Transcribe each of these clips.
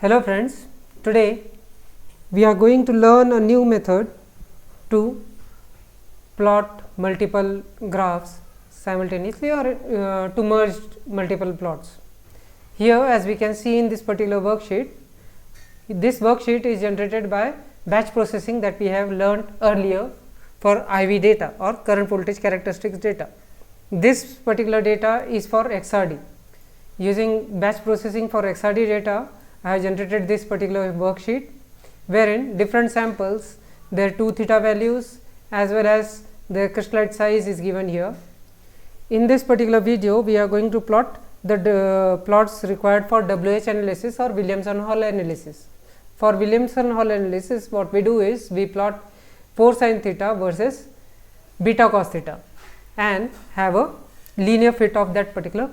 Hello friends, today we are going to learn a new method to plot multiple graphs simultaneously or to merge multiple plots. Here, as we can see in this particular worksheet, this worksheet is generated by batch processing that we have learned earlier for IV data or current voltage characteristics data. This particular data is for XRD. Using batch processing for XRD data, I have generated this particular worksheet, wherein different samples, their 2 theta values as well as their crystallite size is given here. In this particular video, we are going to plot the plots required for WH analysis or Williamson-Hall analysis. For Williamson-Hall analysis, what we do is we plot 4 sin theta versus beta cos theta and have a linear fit of that particular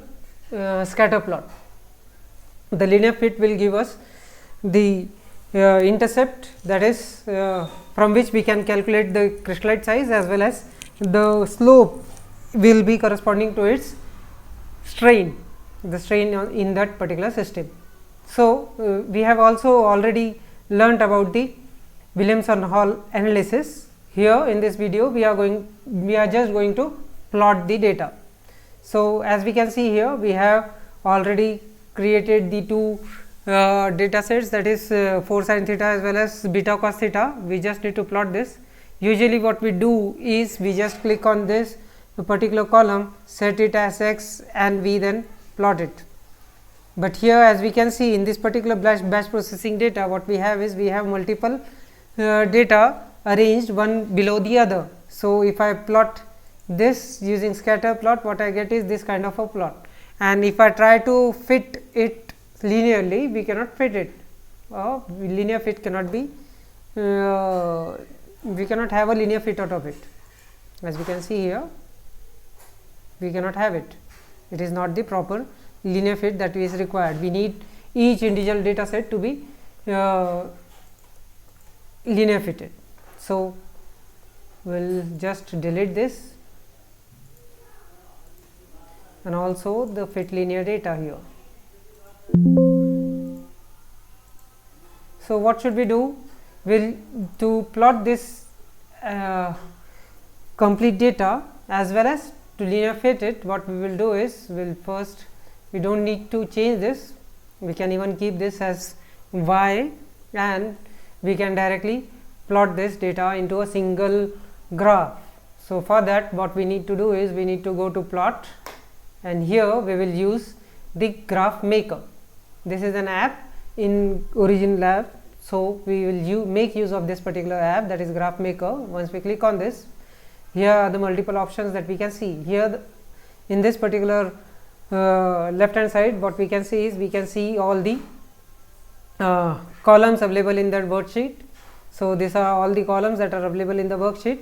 scatter plot. The linear fit will give us the intercept, that is from which we can calculate the crystallite size, as well as the slope will be corresponding to its strain, the strain in that particular system. So, we have also already learnt about the Williamson-Hall analysis. Here in this video we are just going to plot the data. So, as we can see here, we have already created the 2 data sets, that is 4 sin theta as well as beta cos theta. We just need to plot this. Usually what we do is we just click on this particular column, set it as x, and we then plot it. But here, as we can see in this particular batch processing data, what we have is we have multiple data arranged one below the other. So, if I plot this using scatter plot, what I get is this kind of a plot. And if I try to fit it linearly, we cannot fit it. Linear fit cannot be, we cannot have a linear fit out of it. As we can see here, we cannot have it. It is not the proper linear fit that is required. We need each individual data set to be linear fitted. So, we will just delete this and also the fit linear data here. So, what should we do? To plot this complete data as well as to linear fit it, what we will do is we do not need to change this, we can even keep this as y, and we can directly plot this data into a single graph. So, for that what we need to do is we need to go to plot, and here we will use the graph maker. This is an app in OriginLab. So, we will make use of this particular app, that is graph maker. Once we click on this, here are the multiple options that we can see. Here in this particular left hand side, what we can see is we can see all the columns available in that worksheet. So, these are all the columns that are available in the worksheet,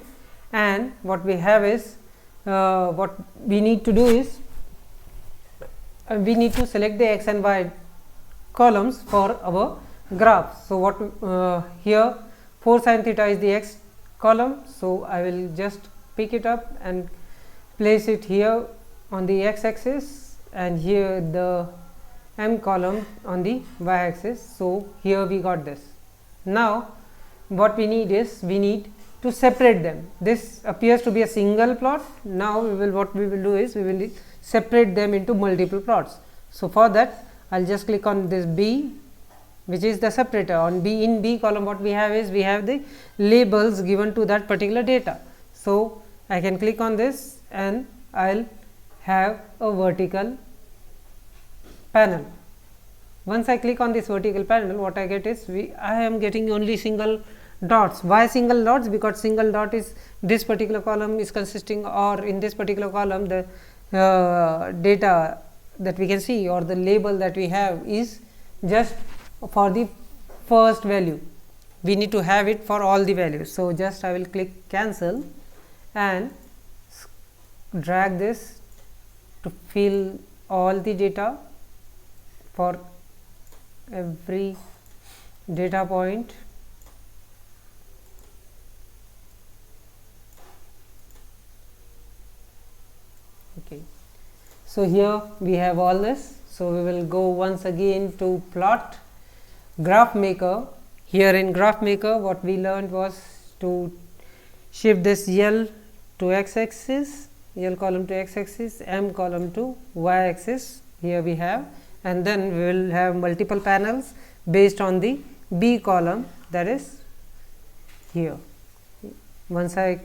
and what we have is what we need to do is we need to select the x and y columns for our graph. So, what here 4 sin theta is the x column. So, I will just pick it up and place it here on the x axis, and here the m column on the y axis. So, here we got this. Now, what we need is we need to separate them. This appears to be a single plot. Now, what we will do is we will separate them into multiple plots. So, for that I will just click on this B, which is the separator. On in B column, what we have is we have the labels given to that particular data. So, I can click on this and I will have a vertical panel. Once I click on this vertical panel, what I get is I am getting only single dots. Why single dots? Because single dot is this particular column is consisting, or in this particular column the data that we can see or the label that we have is just for the first value. We need to have it for all the values. So, just I will click cancel and drag this to fill all the data for every data point. Okay. So, here we have all this. So, we will go once again to plot graph maker. Here in graph maker, what we learned was to shift this L to x axis, L column to x axis, M column to y axis. Here we have, and then we will have multiple panels based on the B column, that is here. Once I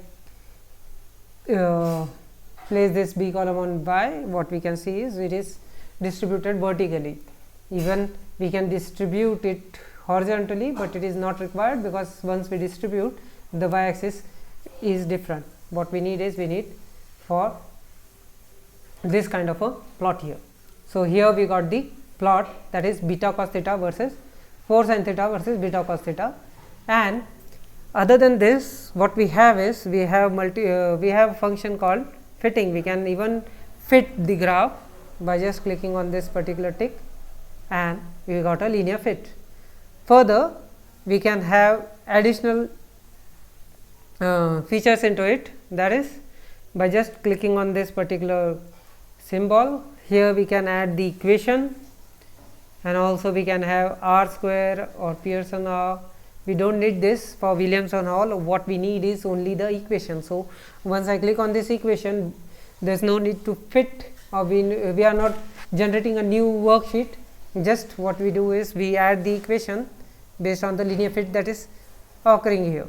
place this B column on Y, what we can see is it is distributed vertically. Even we can distribute it horizontally, but it is not required, because once we distribute, the y axis is different. What we need is, we need for this kind of a plot here. So, here we got the plot, that is beta cos theta versus 4 sin theta versus beta cos theta. And other than this, what we have is, we have a function called fitting. We can even fit the graph by just clicking on this particular tick, and we got a linear fit. Further, we can have additional features into it, that is by just clicking on this particular symbol. Here we can add the equation, and also we can have R square or Pearson R. We do not need this for Williamson Hall. What we need is only the equation. So, once I click on this equation, there is no need to fit, or we are not generating a new worksheet. Just what we do is, we add the equation based on the linear fit that is occurring here,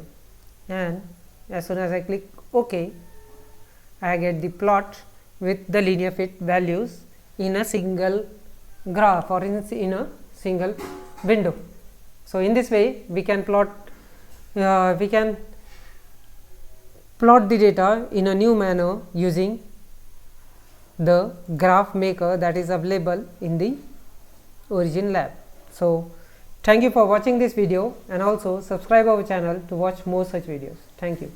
and as soon as I click OK, I get the plot with the linear fit values in a single graph or in a single window. So, in this way we can plot the data in a new manner using the graph maker that is available in the OriginLab. So, thank you for watching this video, and also subscribe our channel to watch more such videos. Thank you.